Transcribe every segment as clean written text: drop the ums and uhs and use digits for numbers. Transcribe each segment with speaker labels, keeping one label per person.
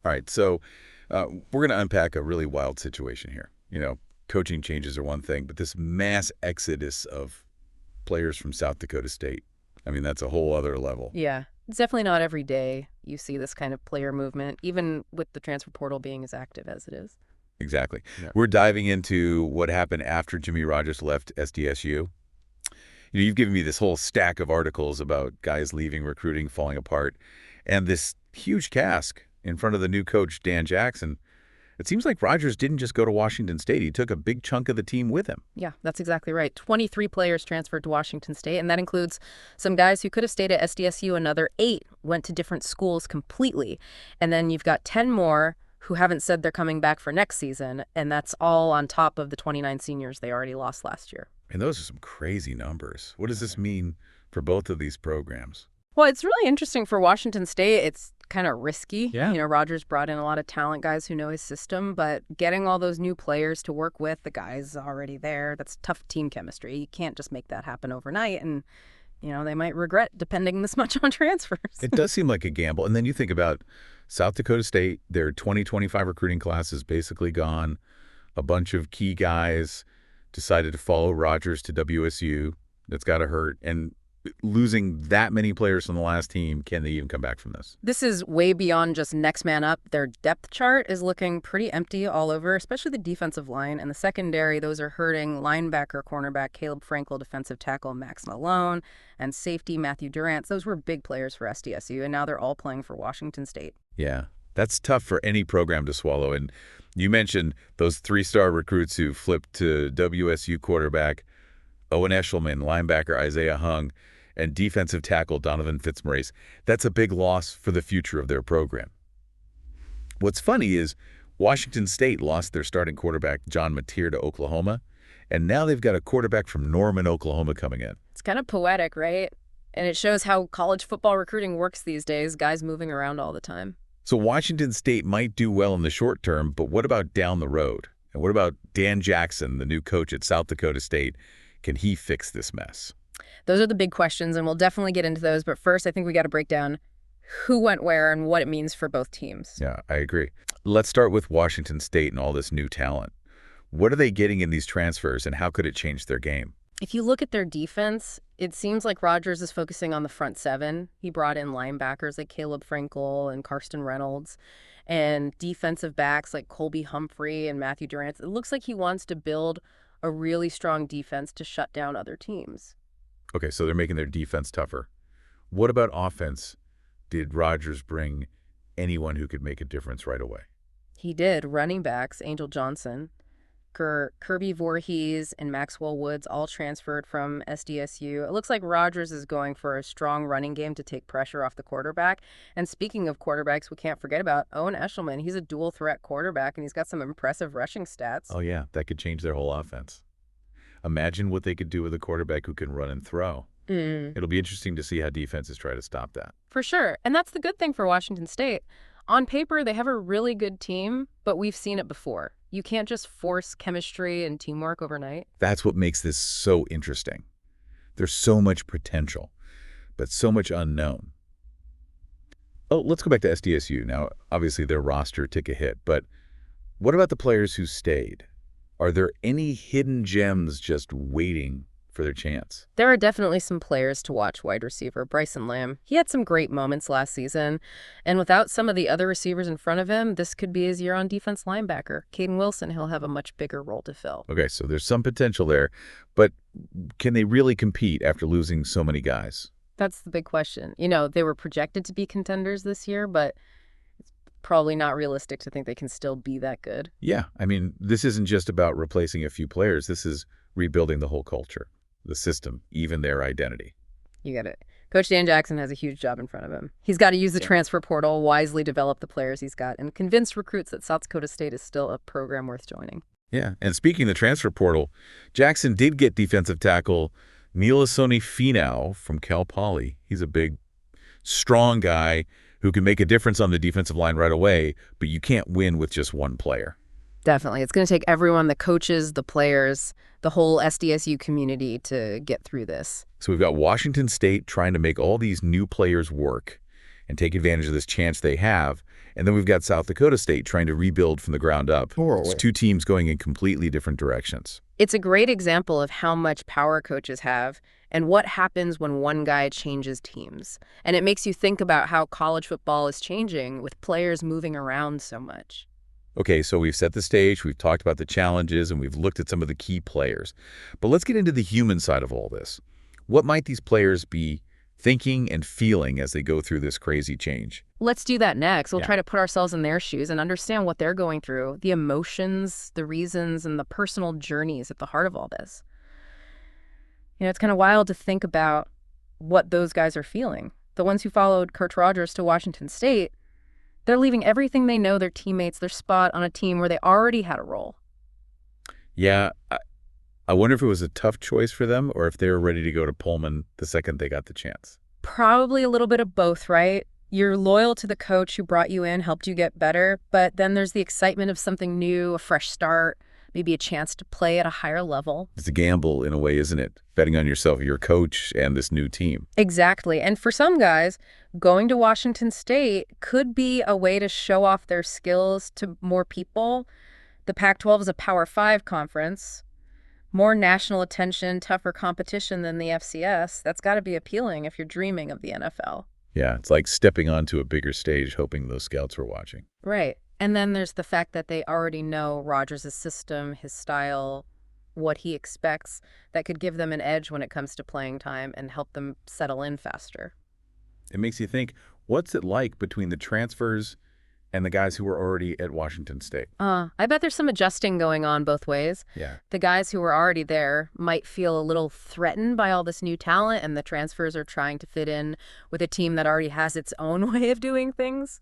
Speaker 1: All right, so we're going to unpack a really wild situation here. Coaching changes are one thing, but this mass exodus of players from South Dakota State, I mean, that's a whole other level.
Speaker 2: Yeah, it's definitely not every day you see this kind of player movement, even with the transfer portal being as active as it is.
Speaker 1: Exactly.
Speaker 3: Yeah.
Speaker 1: We're diving into what happened after Jimmy Rogers left SDSU. You've given me this whole stack of articles about guys leaving, recruiting, falling apart, and this huge cask in front of the new coach, Dan Jackson. It seems like Rogers didn't just go to Washington State. He took a big chunk of the team with him.
Speaker 2: Yeah, that's exactly right. 23 players transferred to Washington State, and that includes some guys who could have stayed at SDSU. Another 8 went to different schools completely. And then you've got 10 more who haven't said they're coming back for next season, and that's all on top of the 29 seniors they already lost last year.
Speaker 1: And those are some crazy numbers. What does this mean for both of these programs?
Speaker 2: Well, it's really interesting for Washington State. It's kind of risky.
Speaker 3: Yeah.
Speaker 2: Rogers brought in a lot of talent guys who know his system, but getting all those new players to work with the guys already there, that's tough team chemistry. You can't just make that happen overnight, and they might regret depending this much on transfers.
Speaker 1: It does seem like a gamble. And then you think about South Dakota State, their 2025 recruiting class is basically gone. A bunch of key guys decided to follow Rogers to WSU. That's got to hurt. And losing that many players from the last team, can they even come back from this?
Speaker 2: This is way beyond just next man up. Their depth chart is looking pretty empty all over, especially the defensive line. And the secondary, those are hurting. Linebacker, cornerback, Francl, defensive tackle, Max Malone, and safety, Matthew Durrance. Those were big players for SDSU, and now they're all playing for Washington State.
Speaker 1: Yeah, that's tough for any program to swallow. And you mentioned those 3-star recruits who flipped to WSU quarterback Owen Eshelman, linebacker Isaiah Hung, and defensive tackle Donovan Fitzmaurice. That's a big loss for the future of their program. What's funny is Washington State lost their starting quarterback John Mateer to Oklahoma, and now they've got a quarterback from Norman, Oklahoma coming in.
Speaker 2: It's kind of poetic, right? And it shows how college football recruiting works these days, guys moving around all the time.
Speaker 1: So Washington State might do well in the short term, but what about down the road? And what about Dan Jackson, the new coach at South Dakota State? Can he fix this mess?
Speaker 2: Those are the big questions, and we'll definitely get into those. But first, I think we got to break down who went where and what it means for both teams.
Speaker 1: Yeah, I agree. Let's start with Washington State and all this new talent. What are they getting in these transfers, and how could it change their game?
Speaker 2: If you look at their defense, it seems like Rogers is focusing on the front 7. He brought in linebackers like Francl and Carsten Reynolds, and defensive backs like Colby, Humphrey, and Matthew Durrance. It looks like he wants to build a really strong defense to shut down other teams.
Speaker 1: Okay, so they're making their defense tougher. What about offense? Did Rogers bring anyone who could make a difference right away?
Speaker 2: He did. Running backs, Angel Johnson, Kirby, Voorhees, and Maxwell Woods all transferred from SDSU. It looks like Rogers is going for a strong running game to take pressure off the quarterback. And speaking of quarterbacks, we can't forget about Owen Eshelman. He's a dual threat quarterback, and he's got some impressive rushing stats.
Speaker 1: Oh, yeah, that could change their whole offense. Imagine what they could do with a quarterback who can run and throw. It'll be interesting to see how defenses try to stop that.
Speaker 2: For sure. And that's the good thing for Washington State. On paper, they have a really good team, but we've seen it before. You can't just force chemistry and teamwork overnight.
Speaker 1: That's what makes this so interesting. There's so much potential, but so much unknown. Oh, let's go back to SDSU. Now, obviously, their roster took a hit, but what about the players who stayed? Are there any hidden gems just waiting for their chance?
Speaker 2: There are definitely some players to watch. Wide receiver Bryson Lamb. He had some great moments last season, and without some of the other receivers in front of him, this could be his year on defense linebacker. Caden Wilson, he'll have a much bigger role to fill.
Speaker 1: Okay, so there's some potential there, but can they really compete after losing so many guys?
Speaker 2: That's the big question. They were projected to be contenders this year, but it's probably not realistic to think they can still be that good.
Speaker 1: Yeah, I mean, this isn't just about replacing a few players. This is rebuilding the whole culture, the system, even their identity.
Speaker 2: You get it. Coach Dan Jackson has a huge job in front of him. He's got to use the transfer portal, wisely develop the players he's got, and convince recruits that South Dakota State is still a program worth joining.
Speaker 1: Yeah, and speaking of the transfer portal, Jackson did get defensive tackle Nilasoni Finau from Cal Poly. He's a big, strong guy who can make a difference on the defensive line right away, but you can't win with just one player.
Speaker 2: Definitely. It's going to take everyone, the coaches, the players, the whole SDSU community to get through this.
Speaker 1: So we've got Washington State trying to make all these new players work and take advantage of this chance they have. And then we've got South Dakota State trying to rebuild from the ground up. It's two teams going in completely different directions.
Speaker 2: It's a great example of how much power coaches have and what happens when one guy changes teams. And it makes you think about how college football is changing with players moving around so much.
Speaker 1: Okay, so we've set the stage, we've talked about the challenges, and we've looked at some of the key players. But let's get into the human side of all this. What might these players be thinking and feeling as they go through this crazy change?
Speaker 2: Let's do that next. We'll try to put ourselves in their shoes and understand what they're going through, the emotions, the reasons, and the personal journeys at the heart of all this. It's kind of wild to think about what those guys are feeling. The ones who followed Coach Rogers to Washington State, they're leaving everything they know, their teammates, their spot on a team where they already had a role.
Speaker 1: Yeah, I wonder if it was a tough choice for them or if they were ready to go to Pullman the second they got the chance.
Speaker 2: Probably a little bit of both, right? You're loyal to the coach who brought you in, helped you get better, but then there's the excitement of something new, a fresh start, maybe a chance to play at a higher level.
Speaker 1: It's a gamble in a way, isn't it? Betting on yourself, your coach, and this new team.
Speaker 2: Exactly. And for some guys, going to Washington State could be a way to show off their skills to more people. The Pac-12 is a Power 5 conference. More national attention, tougher competition than the FCS. That's got to be appealing if you're dreaming of the NFL.
Speaker 1: Yeah, it's like stepping onto a bigger stage hoping those scouts were watching.
Speaker 2: Right. And then there's the fact that they already know Rogers' system, his style, what he expects, that could give them an edge when it comes to playing time and help them settle in faster.
Speaker 1: It makes you think, what's it like between the transfers and the guys who were already at Washington State?
Speaker 2: I bet there's some adjusting going on both ways.
Speaker 1: Yeah.
Speaker 2: The guys who were already there might feel a little threatened by all this new talent, and the transfers are trying to fit in with a team that already has its own way of doing things.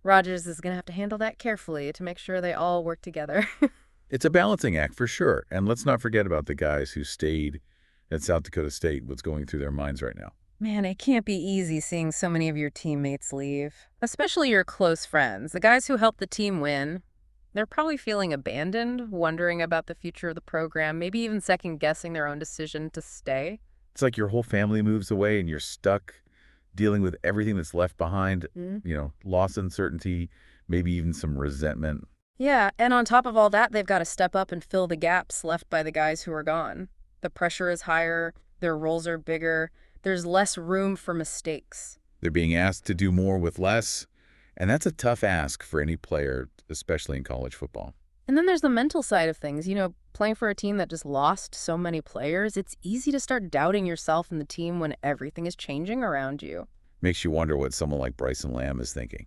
Speaker 2: Rogers is going to have to handle that carefully to make sure they all work together.
Speaker 1: It's a balancing act for sure. And let's not forget about the guys who stayed at South Dakota State, what's going through their minds right now.
Speaker 2: Man, it can't be easy seeing so many of your teammates leave, especially your close friends, the guys who helped the team win. They're probably feeling abandoned, wondering about the future of the program, maybe even second-guessing their own decision to stay.
Speaker 1: It's like your whole family moves away and you're stuck dealing with everything that's left behind, loss, uncertainty, maybe even some resentment.
Speaker 2: Yeah, and on top of all that, they've got to step up and fill the gaps left by the guys who are gone. The pressure is higher, their roles are bigger, there's less room for mistakes.
Speaker 1: They're being asked to do more with less, and that's a tough ask for any player, especially in college football.
Speaker 2: And then there's the mental side of things. Playing for a team that just lost so many players, it's easy to start doubting yourself and the team when everything is changing around you.
Speaker 1: Makes you wonder what someone like Bryson Lamb is thinking.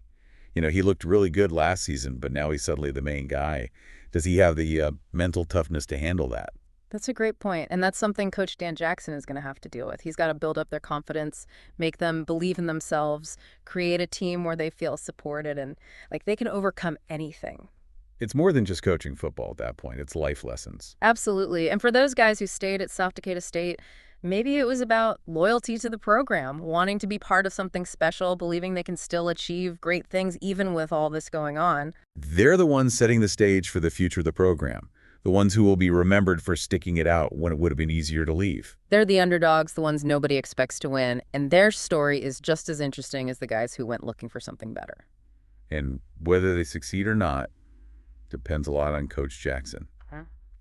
Speaker 1: He looked really good last season, but now he's suddenly the main guy. Does he have the mental toughness to handle that?
Speaker 2: That's a great point. And that's something Coach Dan Jackson is going to have to deal with. He's got to build up their confidence, make them believe in themselves, create a team where they feel supported and like they can overcome anything.
Speaker 1: It's more than just coaching football at that point. It's life lessons.
Speaker 2: Absolutely. And for those guys who stayed at South Dakota State, maybe it was about loyalty to the program, wanting to be part of something special, believing they can still achieve great things even with all this going on.
Speaker 1: They're the ones setting the stage for the future of the program, the ones who will be remembered for sticking it out when it would have been easier to leave.
Speaker 2: They're the underdogs, the ones nobody expects to win, and their story is just as interesting as the guys who went looking for something better.
Speaker 1: And whether they succeed or not depends a lot on Coach Jackson.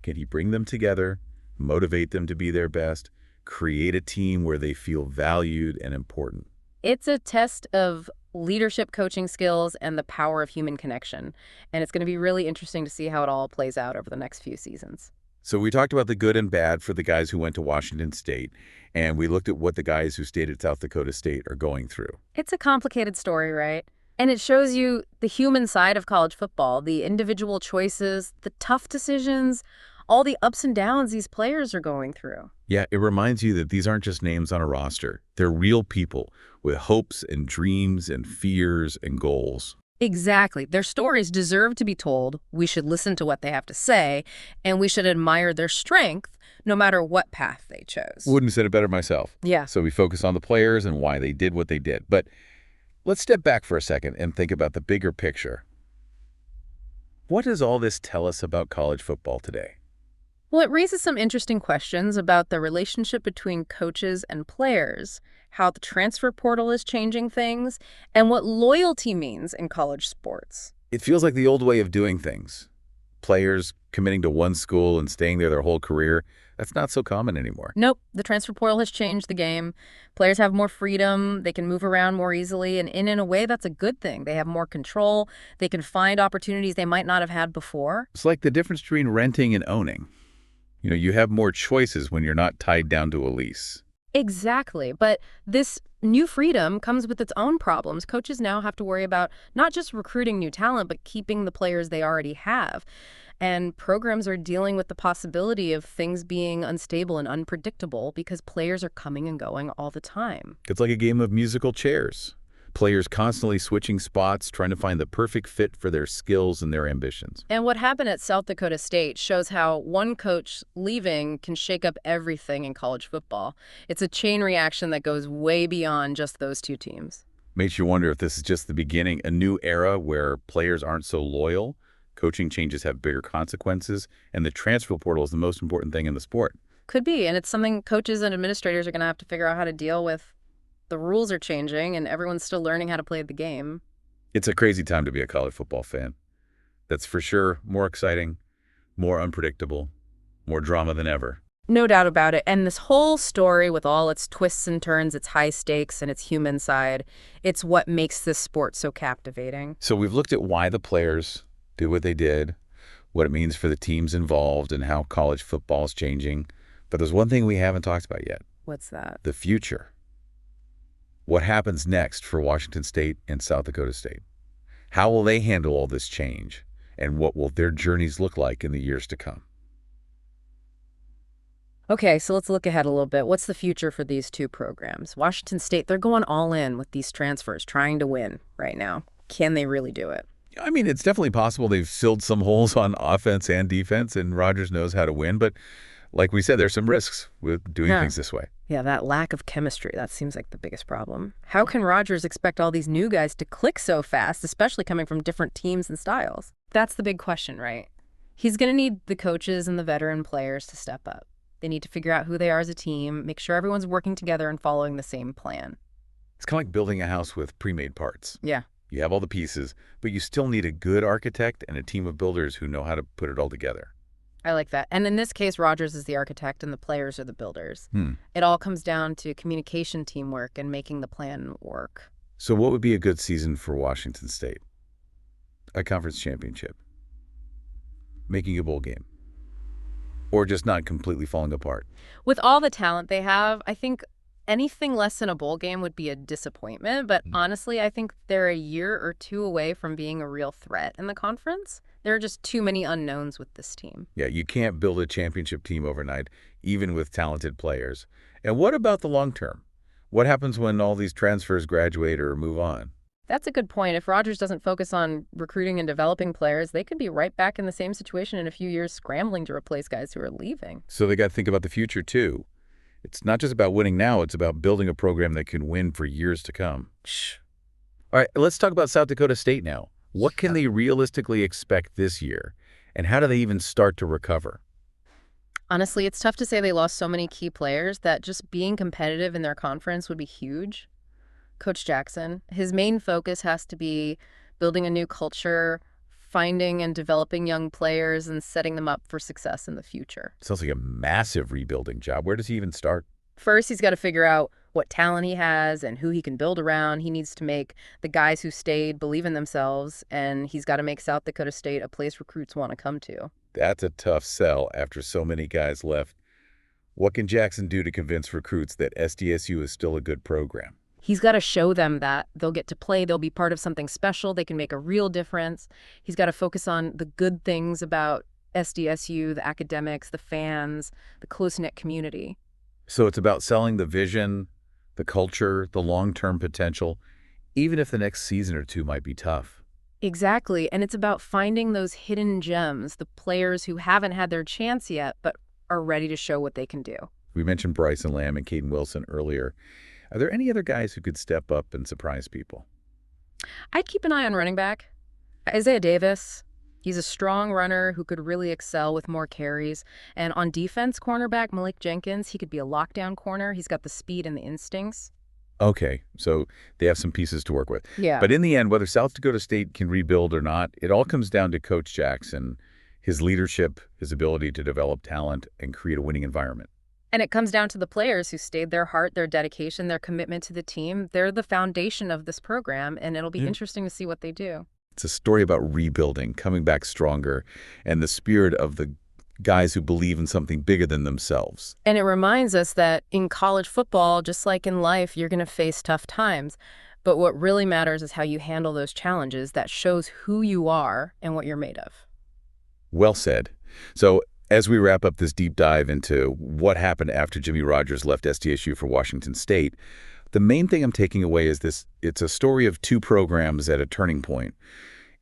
Speaker 1: Can he bring them together, motivate them to be their best, create a team where they feel valued and important?
Speaker 2: It's a test of leadership coaching skills and the power of human connection. And it's going to be really interesting to see how it all plays out over the next few seasons.
Speaker 1: So we talked about the good and bad for the guys who went to Washington State, and we looked at what the guys who stayed at South Dakota State are going through.
Speaker 2: It's a complicated story, right? And it shows you the human side of college football, the individual choices, the tough decisions, all the ups and downs these players are going through.
Speaker 1: Yeah, it reminds you that these aren't just names on a roster. They're real people with hopes and dreams and fears and goals.
Speaker 2: Exactly. Their stories deserve to be told. We should listen to what they have to say, and we should admire their strength no matter what path they chose.
Speaker 1: Wouldn't have said it better myself.
Speaker 2: Yeah.
Speaker 1: So we focus on the players and why they did what they did. But let's step back for a second and think about the bigger picture. What does all this tell us about college football today?
Speaker 2: Well, it raises some interesting questions about the relationship between coaches and players, how the transfer portal is changing things, and what loyalty means in college sports.
Speaker 1: It feels like the old way of doing things. Players committing to one school and staying there their whole career, that's not so common anymore.
Speaker 2: Nope, the transfer portal has changed the game. Players have more freedom, they can move around more easily, and in a way, that's a good thing. They have more control, they can find opportunities they might not have had before.
Speaker 1: It's like the difference between renting and owning. You have more choices when you're not tied down to a lease.
Speaker 2: Exactly, but this new freedom comes with its own problems. Coaches now have to worry about not just recruiting new talent, but keeping the players they already have. And programs are dealing with the possibility of things being unstable and unpredictable because players are coming and going all the time.
Speaker 1: It's like a game of musical chairs. Players constantly switching spots, trying to find the perfect fit for their skills and their ambitions.
Speaker 2: And what happened at South Dakota State shows how one coach leaving can shake up everything in college football. It's a chain reaction that goes way beyond just those two teams.
Speaker 1: Makes you wonder if this is just the beginning, a new era where players aren't so loyal, coaching changes have bigger consequences, and the transfer portal is the most important thing in the sport.
Speaker 2: Could be, and it's something coaches and administrators are going to have to figure out how to deal with. The rules are changing, and everyone's still learning how to play the game.
Speaker 1: It's a crazy time to be a college football fan. That's for sure more exciting, more unpredictable, more drama than ever.
Speaker 2: No doubt about it. And this whole story with all its twists and turns, its high stakes and its human side, it's what makes this sport so captivating.
Speaker 1: So we've looked at why the players did what they did, what it means for the teams involved, and how college football is changing. But there's one thing we haven't talked about yet.
Speaker 2: What's that?
Speaker 1: The future. What happens next for Washington State and South Dakota State? How will they handle all this change? And what will their journeys look like in the years to come?
Speaker 2: Okay, so let's look ahead a little bit. What's the future for these two programs? Washington State, they're going all in with these transfers, trying to win right now. Can they really do it?
Speaker 1: I mean, it's definitely possible they've filled some holes on offense and defense, and Rodgers knows how to win. But like we said, there's some risks with doing things this way.
Speaker 2: Yeah, that lack of chemistry, that seems like the biggest problem. How can Rodgers expect all these new guys to click so fast, especially coming from different teams and styles? That's the big question, right? He's going to need the coaches and the veteran players to step up. They need to figure out who they are as a team, make sure everyone's working together and following the same plan.
Speaker 1: It's kind of like building a house with pre-made parts.
Speaker 2: Yeah.
Speaker 1: You have all the pieces, but you still need a good architect and a team of builders who know how to put it all together.
Speaker 2: I like that. And in this case, Rodgers is the architect and the players are the builders. It all comes down to communication, teamwork, and making the plan work.
Speaker 1: So what would be a good season for Washington State? A conference championship. Making a bowl game. Or just not completely falling apart.
Speaker 2: With all the talent they have, I think anything less than a bowl game would be a disappointment. But honestly, I think they're a year or two away from being a real threat in the conference. There are just too many unknowns with this team.
Speaker 1: Yeah, you can't build a championship team overnight, even with talented players. And what about the long term? What happens when all these transfers graduate or move on?
Speaker 2: That's a good point. If Rodgers doesn't focus on recruiting and developing players, they could be right back in the same situation in a few years, scrambling to replace guys who are leaving.
Speaker 1: So they got to think about the future, too. It's not just about winning now, it's about building a program that can win for years to come.
Speaker 2: Shh.
Speaker 1: All right, let's talk about South Dakota State now. What can they realistically expect this year? And how do they even start to recover?
Speaker 2: Honestly, it's tough to say they lost so many key players that just being competitive in their conference would be huge. Coach Jackson, his main focus has to be building a new culture, finding and developing young players, and setting them up for success in the future.
Speaker 1: Sounds like a massive rebuilding job. Where does he even start?
Speaker 2: First, he's got to figure out what talent he has and who he can build around. He needs to make the guys who stayed believe in themselves, and he's got to make South Dakota State a place recruits want to come to.
Speaker 1: That's a tough sell after so many guys left. What can Jackson do to convince recruits that SDSU is still a good program?
Speaker 2: He's got to show them that they'll get to play, they'll be part of something special, they can make a real difference. He's got to focus on the good things about SDSU, the academics, the fans, the close-knit community.
Speaker 1: So it's about selling the vision, the culture, the long-term potential, even if the next season or two might be tough.
Speaker 2: Exactly, and it's about finding those hidden gems, the players who haven't had their chance yet but are ready to show what they can do.
Speaker 1: We mentioned Bryson Lamb and Caden Wilson earlier. Are there any other guys who could step up and surprise people?
Speaker 2: I'd keep an eye on running back. Isaiah Davis, He's a strong runner who could really excel with more carries. And on defense, cornerback Malik Jenkins, he could be a lockdown corner. He's got the speed and the instincts.
Speaker 1: Okay, so they have some pieces to work with.
Speaker 2: Yeah.
Speaker 1: But in the end, whether South Dakota State can rebuild or not, it all comes down to Coach Jackson, his leadership, his ability to develop talent and create a winning environment.
Speaker 2: And it comes down to the players who stayed their heart, their dedication, their commitment to the team. They're the foundation of this program, and it'll be interesting to see what they do.
Speaker 1: It's a story about rebuilding, coming back stronger, and the spirit of the guys who believe in something bigger than themselves.
Speaker 2: And it reminds us that in college football, just like in life, you're going to face tough times. But what really matters is how you handle those challenges. That shows who you are and what you're made of.
Speaker 1: Well said. So as we wrap up this deep dive into what happened after Jimmy Rogers left SDSU for Washington State, the main thing I'm taking away is this: it's a story of two programs at a turning point,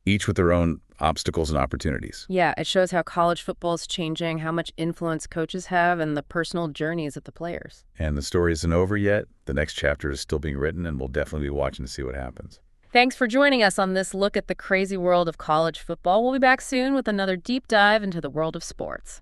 Speaker 1: each with their own obstacles and opportunities.
Speaker 2: Yeah, it shows how college football is changing, how much influence coaches have, and the personal journeys of the players.
Speaker 1: And the story isn't over yet. The next chapter is still being written, and we'll definitely be watching to see what happens.
Speaker 2: Thanks for joining us on this look at the crazy world of college football. We'll be back soon with another deep dive into the world of sports.